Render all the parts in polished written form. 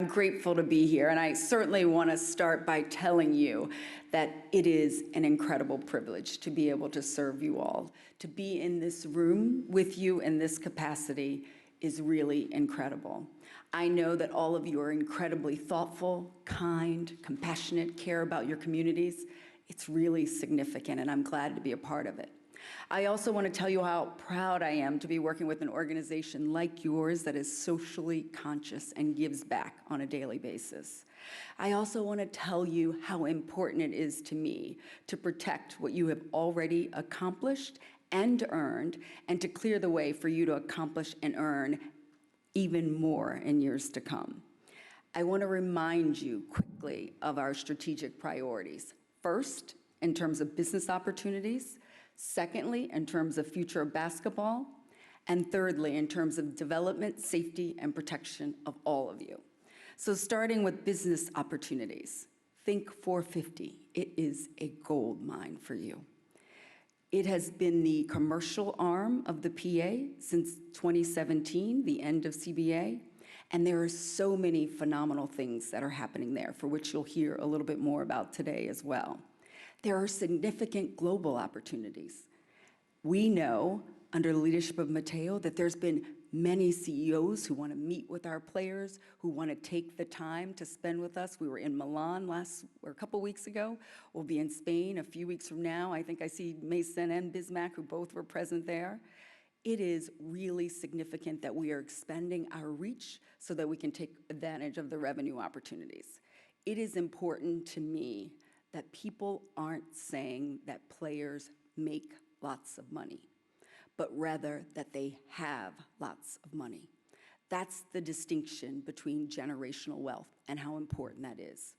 grateful to be here, and I certainly want to start by telling you that it is an incredible privilege to be able to serve you all. To be in this room with you in this capacity is really incredible. I know that all of you are incredibly thoughtful, kind, compassionate, care about your communities. It's really significant, and I'm glad to be a part of it. I also want to tell you how proud I am to be working with an organization like yours that is socially conscious and gives back on a daily basis. I also want to tell you how important it is to me to protect what you have already accomplished and earned, and to clear the way for you to accomplish and earn even more in years to come. I want to remind you quickly of our strategic priorities. First, in terms of business opportunities. Secondly, in terms of future of basketball. And thirdly, in terms of development, safety, and protection of all of you. So starting with business opportunities, think 450. It is a gold mine for you. It has been the commercial arm of the PA since 2017, the end of CBA, and there are so many phenomenal things that are happening there, for which you'll hear a little bit more about today as well. There are significant global opportunities. We know, under the leadership of Matteo, that there's been many CEOs who want to meet with our players, who want to take the time to spend with us. We were in Milan a couple weeks ago. We'll be in Spain a few weeks from now. I think I see Mason and Bismack, who both were present there. It is really significant that we are expanding our reach so that we can take advantage of the revenue opportunities. It is important to me that people aren't saying that players make lots of money, but rather that they have lots of money. That's the distinction between generational wealth and how important that is.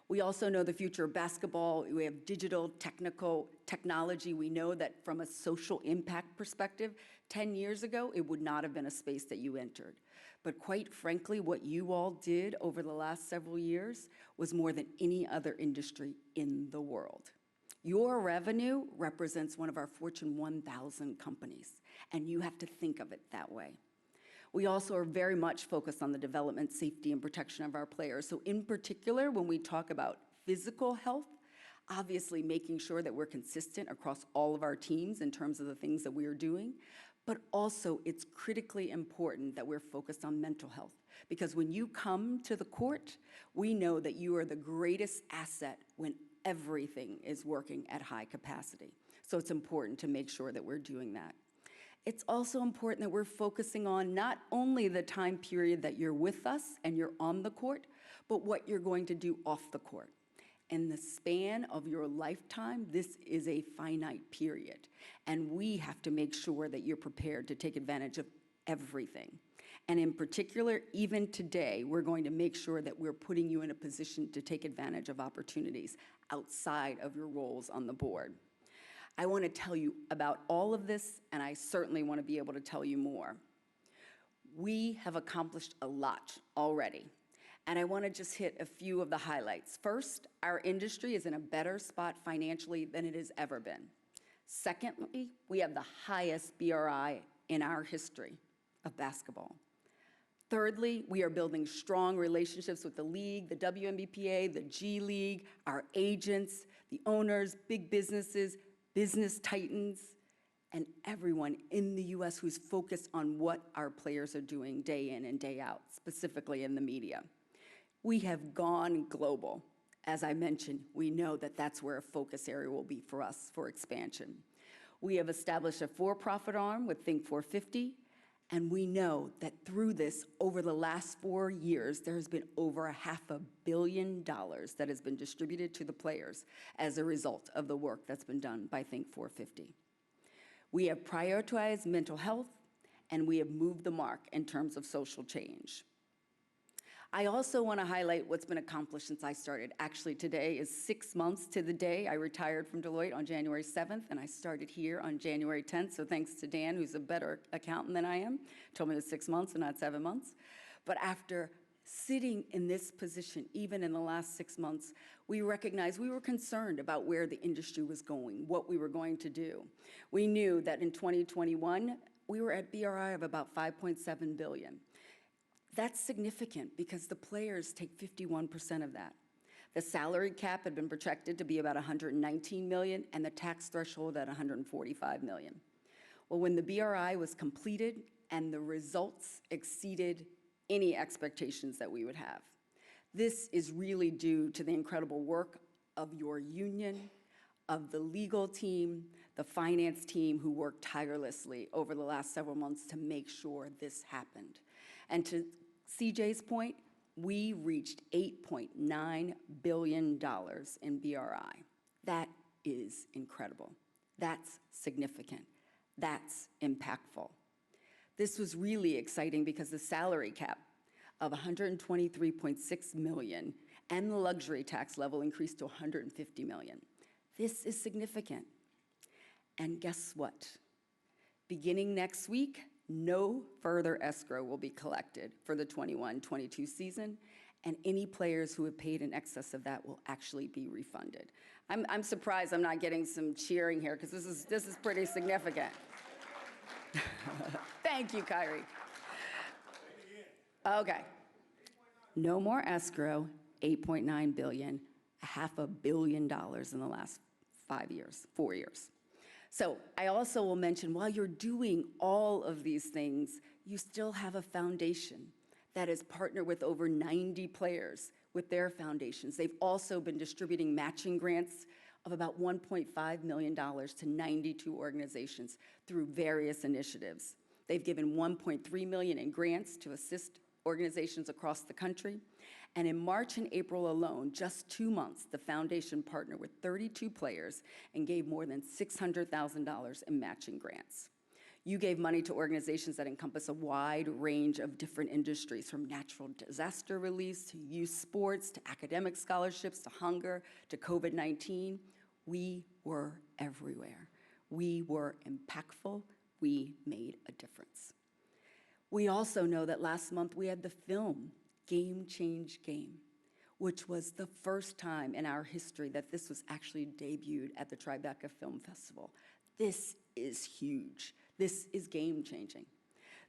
We also know the future of basketball. We have digital, technology. We know that from a social impact perspective, 10 years ago, it would not have been a space that you entered. But quite frankly, what you all did over the last several years was more than any other industry in the world. Your revenue represents one of our Fortune 1000 companies, and you have to think of it that way. We also are very much focused on the development, safety, and protection of our players. So in particular, when we talk about physical health, obviously making sure that we're consistent across all of our teams in terms of the things that we are doing, but also it's critically important that we're focused on mental health. Because when you come to the court, we know that you are the greatest asset when everything is working at high capacity. So it's important to make sure that we're doing that. It's also important that we're focusing on not only the time period that you're with us and you're on the court, but what you're going to do off the court. In the span of your lifetime, this is a finite period, and we have to make sure that you're prepared to take advantage of everything. And in particular, even today, we're going to make sure that we're putting you in a position to take advantage of opportunities outside of your roles on the board. I want to tell you about all of this, and I certainly want to be able to tell you more. We have accomplished a lot already, and I want to just hit a few of the highlights. First, our industry is in a better spot financially than it has ever been. Secondly, we have the highest BRI in our history of basketball. Thirdly, we are building strong relationships with the league, the WNBPA, the G League, our agents, the owners, big businesses, business titans, and everyone in the US who's focused on what our players are doing day in and day out, specifically in the media. We have gone global. As I mentioned, we know that that's where a focus area will be for us for expansion. We have established a for-profit arm with Think 450, and we know that through this, over the last 4 years, there has been over $500 million that has been distributed to the players as a result of the work that's been done by Think 450. We have prioritized mental health, and we have moved the mark in terms of social change. I also want to highlight what's been accomplished since I started. Actually, today is 6 months to the day. I retired from Deloitte on January 7th, and I started here on January 10th. So thanks to Dan, who's a better accountant than I am, told me it was 6 months and not 7 months. But after sitting in this position, even in the last 6 months, we recognized we were concerned about where the industry was going, what we were going to do. We knew that in 2021, we were at BRI of about $5.7 billion. That's significant because the players take 51% of that. The salary cap had been projected to be about $119 million and the tax threshold at $145 million. Well, when the BRI was completed and the results exceeded any expectations that we would have, this is really due to the incredible work of your union, of the legal team, the finance team who worked tirelessly over the last several months to make sure this happened. And to CJ's point, we reached $8.9 billion in BRI. That is incredible. That's significant. That's impactful. This was really exciting because the salary cap of $123.6 million and the luxury tax level increased to $150 million. This is significant. And guess what? Beginning next week, no further escrow will be collected for the 21-22 season, and any players who have paid in excess of that will actually be refunded. I'm surprised I'm not getting some cheering here because this is pretty significant. Thank you, Kyrie. Okay. No more escrow, $8.9 billion, $500 million in the last 4 years. So I also will mention, while you're doing all of these things, you still have a foundation that is partnered with over 90 players with their foundations. They've also been distributing matching grants of about $1.5 million to 92 organizations through various initiatives. They've given $1.3 million in grants to assist organizations across the country. And in March and April alone, just 2 months, the foundation partnered with 32 players and gave more than $600,000 in matching grants. You gave money to organizations that encompass a wide range of different industries, from natural disaster relief to youth sports, to academic scholarships, to hunger, to COVID-19. We were everywhere. We were impactful. We made a difference. We also know that last month we had the film, Game Change Game, which was the first time in our history that this was actually debuted at the Tribeca Film Festival. This is huge. This is game-changing.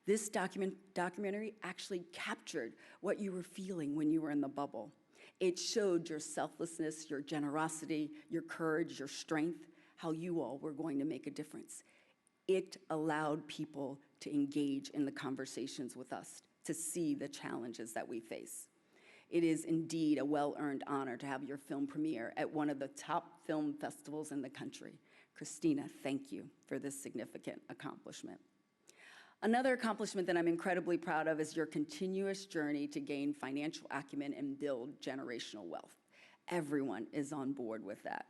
This documentary actually captured what you were feeling when you were in the bubble. It showed your selflessness, your generosity, your courage, your strength, how you all were going to make a difference. It allowed people to engage in the conversations with us, to see the challenges that we face. It is indeed a well-earned honor to have your film premiere at one of the top film festivals in the country. Christina, thank you for this significant accomplishment. Another accomplishment that I'm incredibly proud of is your continuous journey to gain financial acumen and build generational wealth. Everyone is on board with that.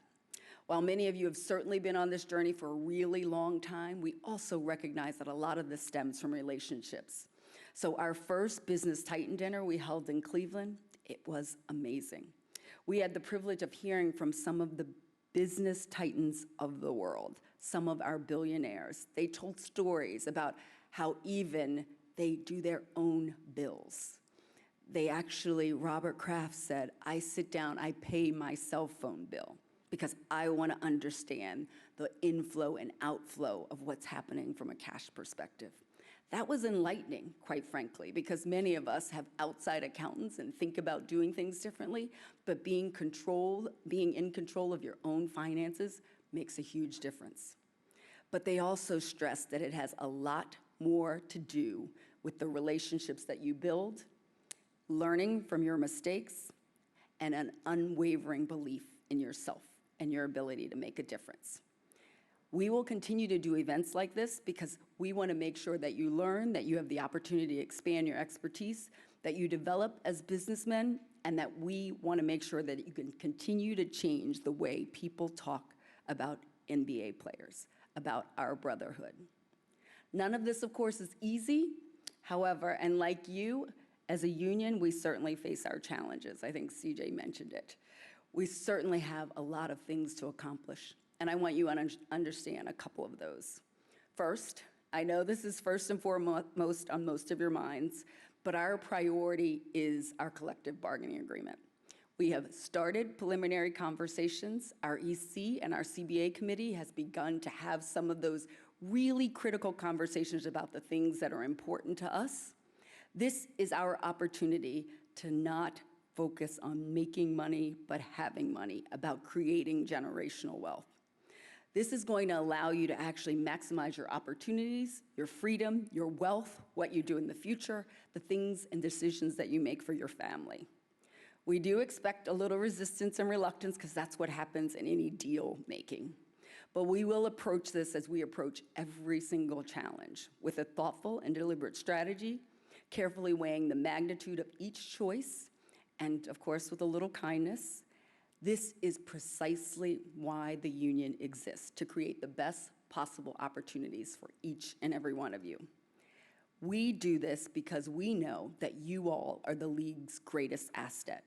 While many of you have certainly been on this journey for a really long time, we also recognize that a lot of this stems from relationships. So our first Business Titan dinner we held in Cleveland, it was amazing. We had the privilege of hearing from some of the business titans of the world, some of our billionaires. They told stories about how even they do their own bills. They actually, Robert Kraft said, I sit down, I pay my cell phone bill because I want to understand the inflow and outflow of what's happening from a cash perspective. That was enlightening, quite frankly, because many of us have outside accountants and think about doing things differently, but being in control of your own finances makes a huge difference. But they also stressed that it has a lot more to do with the relationships that you build, learning from your mistakes, and an unwavering belief in yourself and your ability to make a difference. We will continue to do events like this because we want to make sure that you learn, that you have the opportunity to expand your expertise, that you develop as businessmen, and that we want to make sure that you can continue to change the way people talk about NBA players, about our brotherhood. None of this, of course, is easy. However, and like you, as a union, we certainly face our challenges. I think CJ mentioned it. We certainly have a lot of things to accomplish. And I want you to understand a couple of those. First, I know this is first and foremost on most of your minds, but our priority is our collective bargaining agreement. We have started preliminary conversations. Our EC and our CBA committee has begun to have some of those really critical conversations about the things that are important to us. This is our opportunity to not focus on making money, but having money, about creating generational wealth. This is going to allow you to actually maximize your opportunities, your freedom, your wealth, what you do in the future, the things and decisions that you make for your family. We do expect a little resistance and reluctance because that's what happens in any deal making. But we will approach this as we approach every single challenge with a thoughtful and deliberate strategy, carefully weighing the magnitude of each choice, and of course with a little kindness. This is precisely why the union exists, to create the best possible opportunities for each and every one of you. We do this because we know that you all are the league's greatest asset,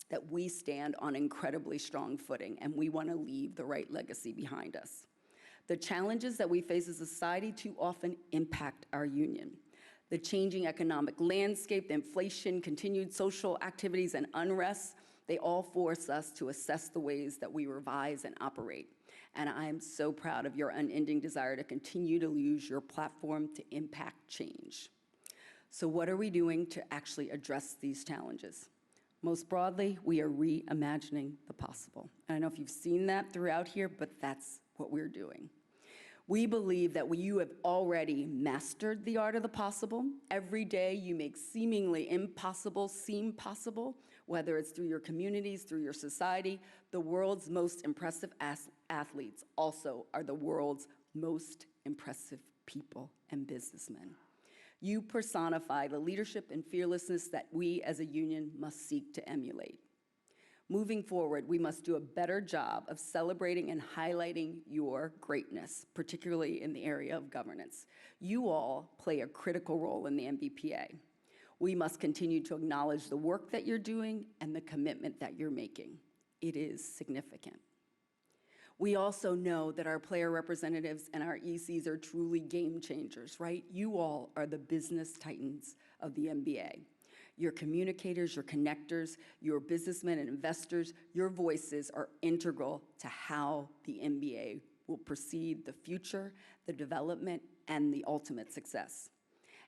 that we stand on incredibly strong footing, and we want to leave the right legacy behind us. The challenges that we face as a society too often impact our union. The changing economic landscape, the inflation, continued social activities, and unrest, they all force us to assess the ways that we revise and operate. And I am so proud of your unending desire to continue to use your platform to impact change. So what are we doing to actually address these challenges? Most broadly, we are reimagining the possible. And I don't know if you've seen that throughout here, but that's what we're doing. We believe that you have already mastered the art of the possible. Every day you make seemingly impossible seem possible, whether it's through your communities, through your society. The world's most impressive athletes also are the world's most impressive people and businessmen. You personify the leadership and fearlessness that we as a union must seek to emulate. Moving forward, we must do a better job of celebrating and highlighting your greatness, particularly in the area of governance. You all play a critical role in the NBPA. We must continue to acknowledge the work that you're doing and the commitment that you're making. It is significant. We also know that our player representatives and our ECs are truly game changers, right? You all are the business titans of the NBA. Your communicators, your connectors, your businessmen and investors, your voices are integral to how the NBA will precede the future, the development, and the ultimate success.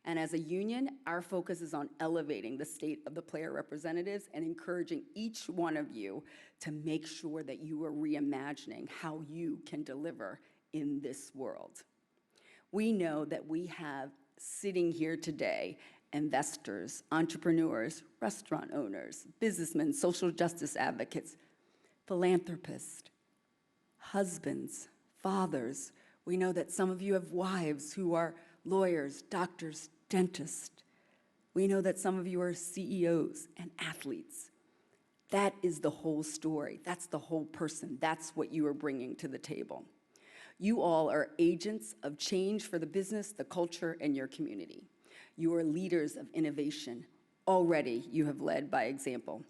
And as a union, our focus is on elevating the state of the player representatives and encouraging each one of you to make sure that you are reimagining how you can deliver in this world. We know that we have sitting here today investors, entrepreneurs, restaurant owners, businessmen, social justice advocates, philanthropists, husbands, fathers. We know that some of you have wives who are lawyers, doctors, dentists. We know that some of you are CEOs and athletes. That is the whole story. That's the whole person. That's what you are bringing to the table. You all are agents of change for the business, the culture, and your community. You are leaders of innovation. Already, you have led by example.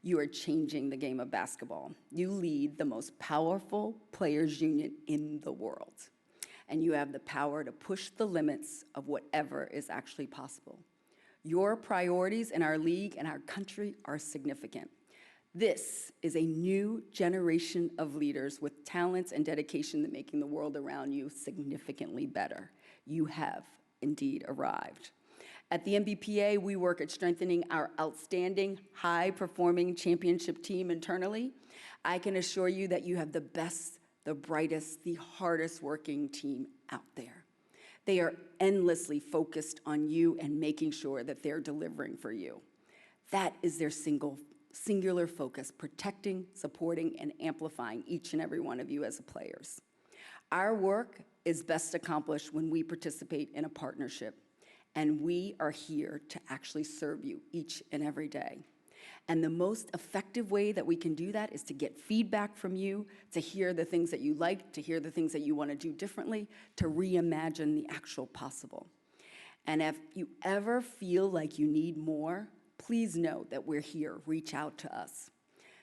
You are changing the game of basketball. You lead the most powerful players' union in the world. And you have the power to push the limits of whatever is actually possible. Your priorities in our league and our country are significant. This is a new generation of leaders with talents and dedication to making the world around you significantly better. You have indeed arrived. At the NBPA, we work at strengthening our outstanding, high-performing championship team internally. I can assure you that you have the best, the brightest, the hardest working team out there. They are endlessly focused on you and making sure that they're delivering for you. That is their singular focus, protecting, supporting, and amplifying each and every one of you as players. Our work is best accomplished when we participate in a partnership, and we are here to actually serve you each and every day. And the most effective way that we can do that is to get feedback from you, to hear the things that you like, to hear the things that you want to do differently, to reimagine the actual possible. And if you ever feel like you need more, please know that we're here. Reach out to us.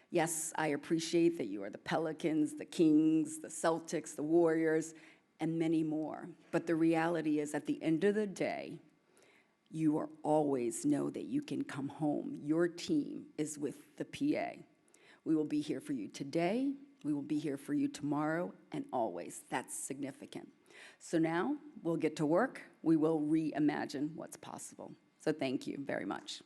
Yes, I appreciate that you are the Pelicans, the Kings, the Celtics, the Warriors, and many more. But the reality is, at the end of the day, you are always know that you can come home. Your team is with the PA. We will be here for you today. We will be here for you tomorrow and always. That's significant. So now we'll get to work. We will reimagine what's possible. So thank you very much.